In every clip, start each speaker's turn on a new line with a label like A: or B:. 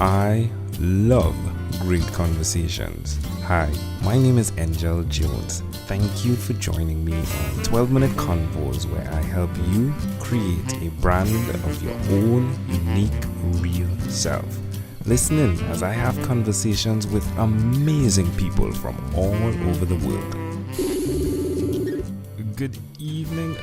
A: I love great conversations. Hi, my name is Angel Jones. Thank you for joining me on 12-minute convos where I help you create a brand of your own unique, real self. Listen in as I have conversations with amazing people from all over the world. Good evening,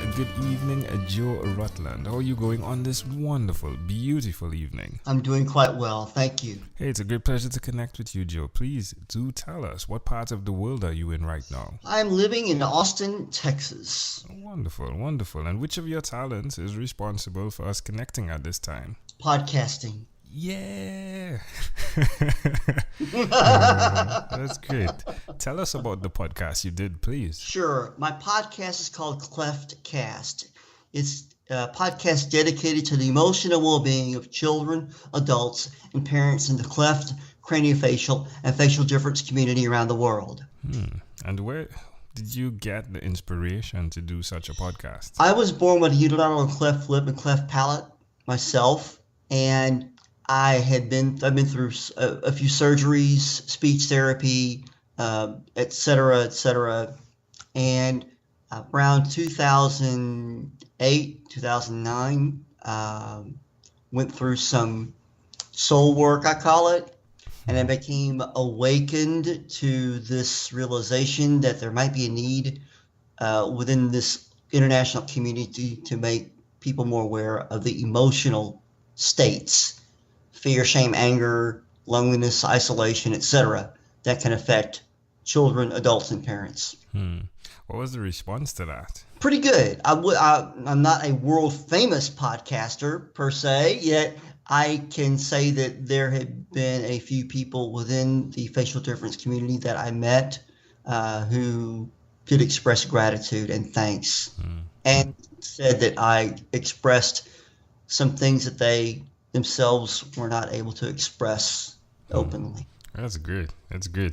A: Joe Rutland. How are you going on this wonderful, beautiful evening?
B: I'm doing quite well, thank you.
A: Hey, it's a great pleasure to connect with you, Joe. Please do tell us, what part of the world are you in right now?
B: I'm living in Austin, Texas.
A: Wonderful, wonderful. And which of your talents is responsible for us connecting at this time?
B: Podcasting.
A: Yeah. That's great. Tell us about the podcast you did, please.
B: Sure. My podcast is called CleftThoughts. It's a podcast dedicated to the emotional well-being of children, adults, and parents in the cleft, craniofacial, and facial difference community around the world.
A: And where did you get the inspiration to do such a podcast?
B: I was born with a unilateral cleft lip and cleft palate myself, and I've been through a few surgeries, speech therapy, et cetera, and around 2008, 2009, went through some soul work, I call it, and I became awakened to this realization that there might be a need within this international community to make people more aware of the emotional states. Fear, shame, anger, loneliness, isolation, etc., that can affect children, adults, and parents.
A: What was the response to that?
B: Pretty good. I'm not a world famous podcaster per se, yet I can say that there have been a few people within the facial difference community that I met who did express gratitude and thanks, and said that I expressed some things that they themselves were not able to express openly.
A: That's good.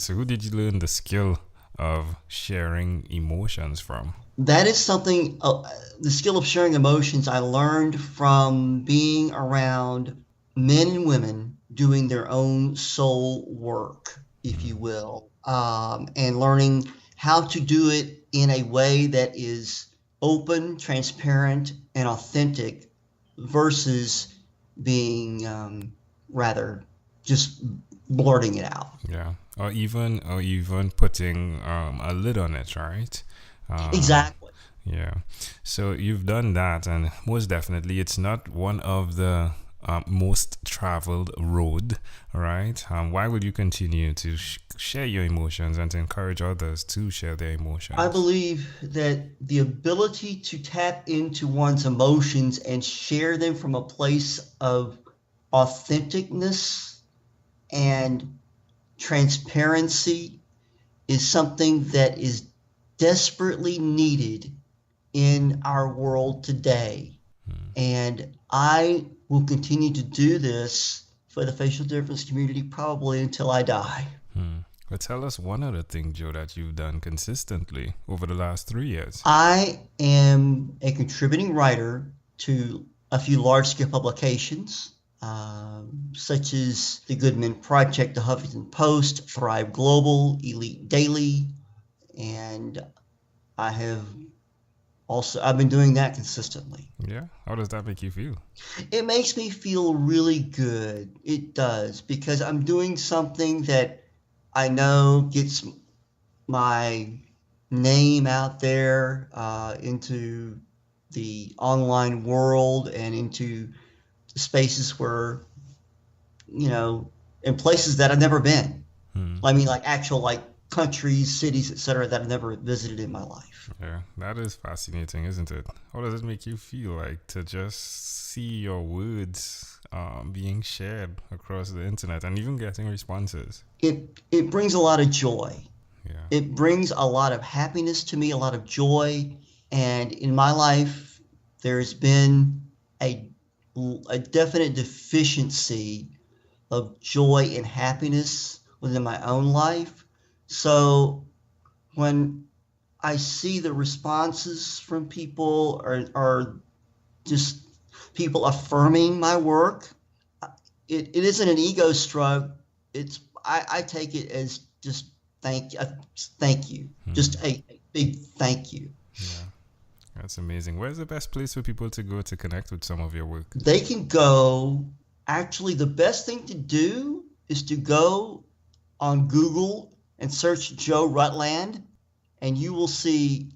A: So who did you learn the skill of sharing emotions from?
B: That is something, the skill of sharing emotions I learned from being around men and women doing their own soul work, if you will, and learning how to do it in a way that is open, transparent, and authentic versus being rather just blurting it out.
A: Yeah, or even putting a lid on it, right?
B: Exactly.
A: Yeah. So you've done that, and most definitely, it's not one of the most traveled road, right? Why would you continue to share your emotions and to encourage others to share their emotions?
B: I believe that the ability to tap into one's emotions and share them from a place of authenticness and transparency is something that is desperately needed in our world today. And I will continue to do this for the facial difference community probably until I die.
A: But tell us one other thing, Joe, that you've done consistently over the last 3 years.
B: I am a contributing writer to a few large-scale publications, such as the Good Men Project, the Huffington Post, Thrive Global, Elite Daily, and I've been doing that consistently.
A: Yeah? How does that make you feel?
B: It makes me feel really good. It does, because I'm doing something that I know gets my name out there into the online world and into spaces where, in places that I've never been. I mean, like actual countries, cities, etc., that I've never visited in my life.
A: Yeah, that is fascinating, isn't it? How does it make you feel like to just see your words being shared across the internet and even getting responses?
B: It brings a lot of joy.
A: Yeah.
B: It brings a lot of happiness to me, a lot of joy. And in my life, there's been a definite deficiency of joy and happiness within my own life. So when I see the responses from people or just people affirming my work, it isn't an ego stroke. I take it as just thank you, just a big thank you.
A: Yeah, that's amazing. Where's the best place for people to go to connect with some of your work?
B: They can go. Actually, the best thing to do is to go on Google and search Joe Rutland, and you will see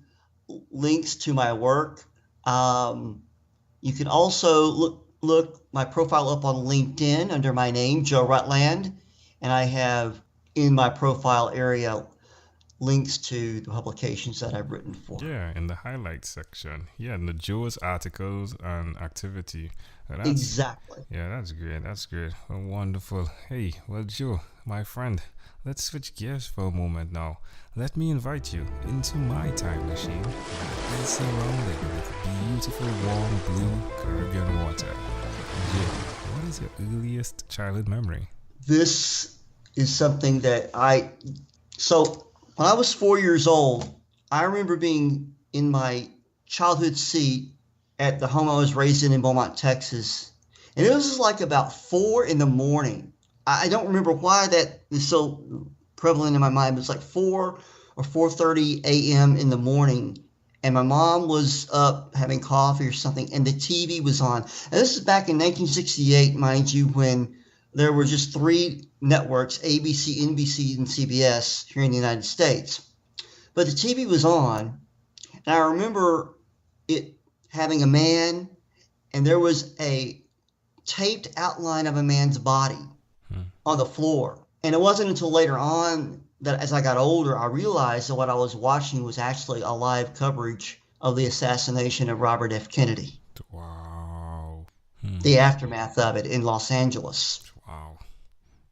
B: links to my work. You can also look my profile up on LinkedIn under my name, Joe Rutland, and I have in my profile area links to the publications that I've written for.
A: Yeah, in the highlights section. Yeah, in the Joe's articles and activity.
B: Exactly.
A: Yeah, that's great. That's great. Oh, wonderful. Hey, well, Joe, my friend, let's switch gears for a moment now. Let me invite you into my time machine that is surrounded with beautiful, warm, blue Caribbean water. Joe, what is your earliest childhood memory?
B: This is something that so when I was 4 years old, I remember being in my childhood seat at the home I was raised in Beaumont, Texas. And it was like about 4 a.m. I don't remember why that is so prevalent in my mind, but it's like 4 or 4:30 a.m. in the morning. And my mom was up having coffee or something, and the TV was on. And this is back in 1968, mind you, when there were just 3 networks, ABC, NBC, and CBS here in the United States. But the TV was on, and I remember it having a man, and there was a taped outline of a man's body on the floor. And it wasn't until later on that as I got older, I realized that what I was watching was actually a live coverage of the assassination of Robert F. Kennedy.
A: Wow.
B: The aftermath of it in Los Angeles.
A: Wow.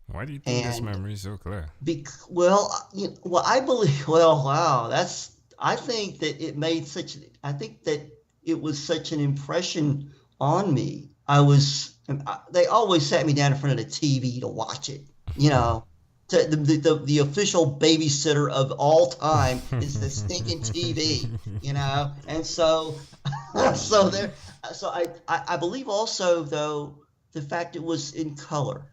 A: Why do you think this memory is so clear?
B: I believe, wow, I think that it was such an impression on me. They always sat me down in front of the TV to watch it, the official babysitter of all time is the stinking TV, and so I believe also though the fact it was in color.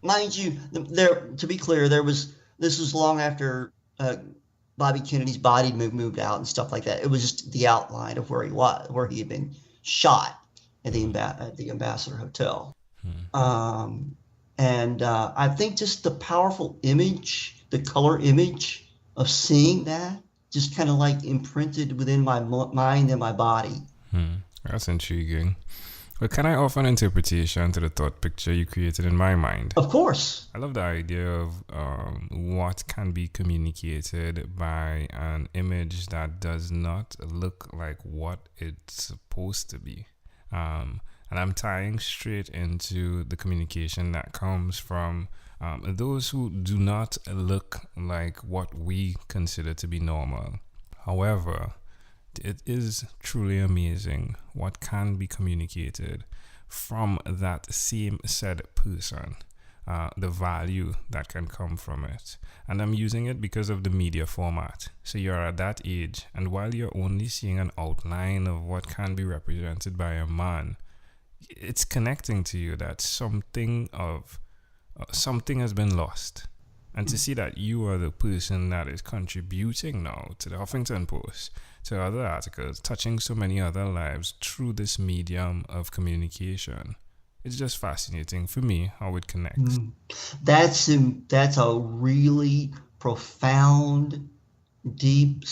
B: Mind you, to be clear, this was long after Bobby Kennedy's body moved out and stuff like that. It was just the outline of where he had been shot at the Ambassador Hotel. And I think just the powerful image, the color image of seeing that just kind of like imprinted within my mind and my body.
A: That's intriguing. But can I offer an interpretation to the thought picture you created in my mind?
B: Of course.
A: I love the idea of what can be communicated by an image that does not look like what it's supposed to be. And I'm tying straight into the communication that comes from those who do not look like what we consider to be normal. However, it is truly amazing what can be communicated from that same said person, the value that can come from it. And I'm using it because of the media format. So you're at that age, and while you're only seeing an outline of what can be represented by a man, it's connecting to you that something has been lost. And to see that you are the person that is contributing now to the Huffington Post, to other articles, touching so many other lives through this medium of communication, it's just fascinating for me how it connects.
B: That's a really profound, deep.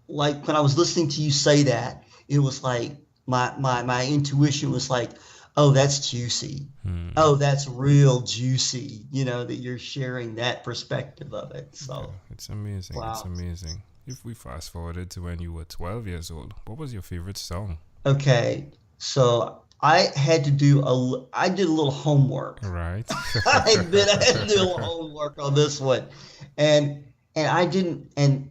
B: Like when I was listening to you say that, it was like my intuition was like, oh, that's juicy. Oh, that's real juicy. That you're sharing that perspective of it. So
A: yeah, it's amazing. Wow. It's amazing. If we fast forwarded to when you were 12 years old, what was your favorite song?
B: Okay, so I did a little homework.
A: Right.
B: I had to do a little homework on this one, and I did, and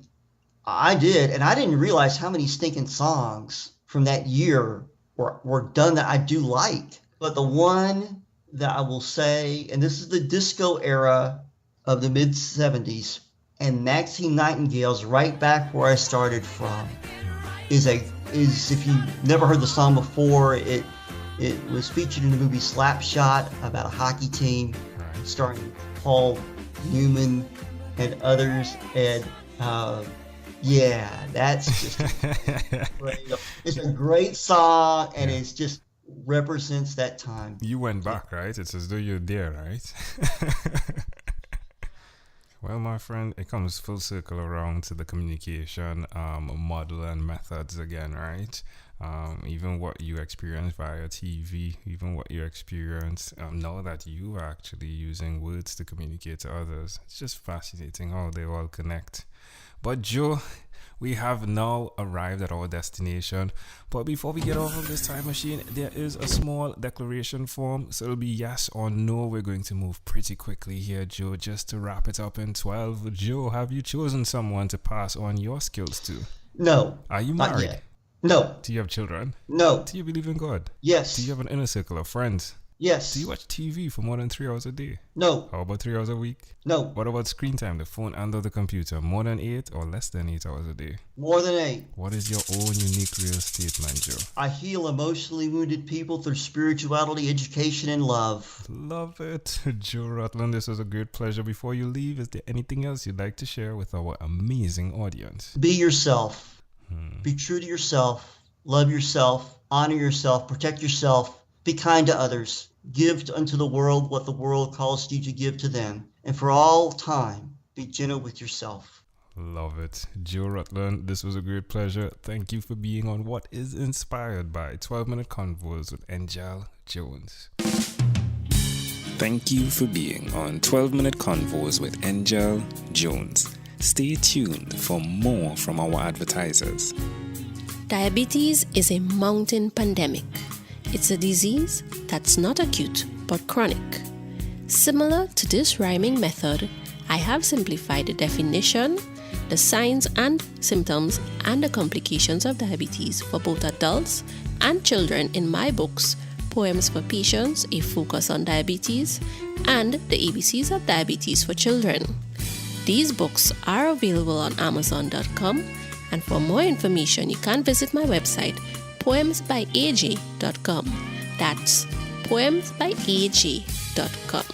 B: I didn't realize how many stinking songs from that year were done that I do like. But the one that I will say, and this is the disco era of the mid 70s, and Maxine Nightingale's Right Back Where I Started From is if you've never heard the song before, It was featured in the movie Slapshot about a hockey team starring Paul Newman and others. And yeah, that's just great. It's a great song, and it's just represents that time.
A: You went back, right? It's as though you're there, right? Well, my friend, it comes full circle around to the communication model and methods again, right? Even what you experience via TV, even what you experience now that you are actually using words to communicate to others. It's just fascinating how they all connect. But Joe, we have now arrived at our destination. But before we get off of this time machine, there is a small declaration form. So it'll be yes or no. We're going to move pretty quickly here, Joe, just to wrap it up in 12. Joe, have you chosen someone to pass on your skills to?
B: No.
A: Are you married?
B: Not yet. No.
A: Do you have children?
B: No.
A: Do you believe in God?
B: Yes.
A: Do you have an inner circle of friends?
B: Yes.
A: Do you watch TV for more than 3 hours a day?
B: No.
A: How about 3 hours a week?
B: No.
A: What about screen time, the phone and or the computer? More than 8 or less than 8 hours a day?
B: More than 8.
A: What is your own unique real statement, Joe?
B: I heal emotionally wounded people through spirituality, education, and love.
A: Love it. Joe Rutland, this was a great pleasure. Before you leave, is there anything else you'd like to share with our amazing audience?
B: Be yourself. Be true to yourself. Love yourself. Honor yourself. Protect yourself. Be kind to others. Give unto the world what the world calls you to give to them. And for all time, be gentle with yourself.
A: Love it. Joe Rutland, this was a great pleasure. Thank you for being on what is inspired by 12-Minute Convos with Angel Jones. Thank you for being on 12-Minute Convos with Angel Jones. Stay tuned for more from our advertisers.
C: Diabetes is a mountain pandemic. It's a disease that's not acute but chronic. Similar to this rhyming method, I have simplified the definition, the signs and symptoms, and the complications of diabetes for both adults and children in my books, Poems for Patients, A Focus on Diabetes, and The ABCs of Diabetes for Children. These books are available on Amazon.com, and for more information, you can visit my website, poemsbyaj.com. That's poemsbyaj.com.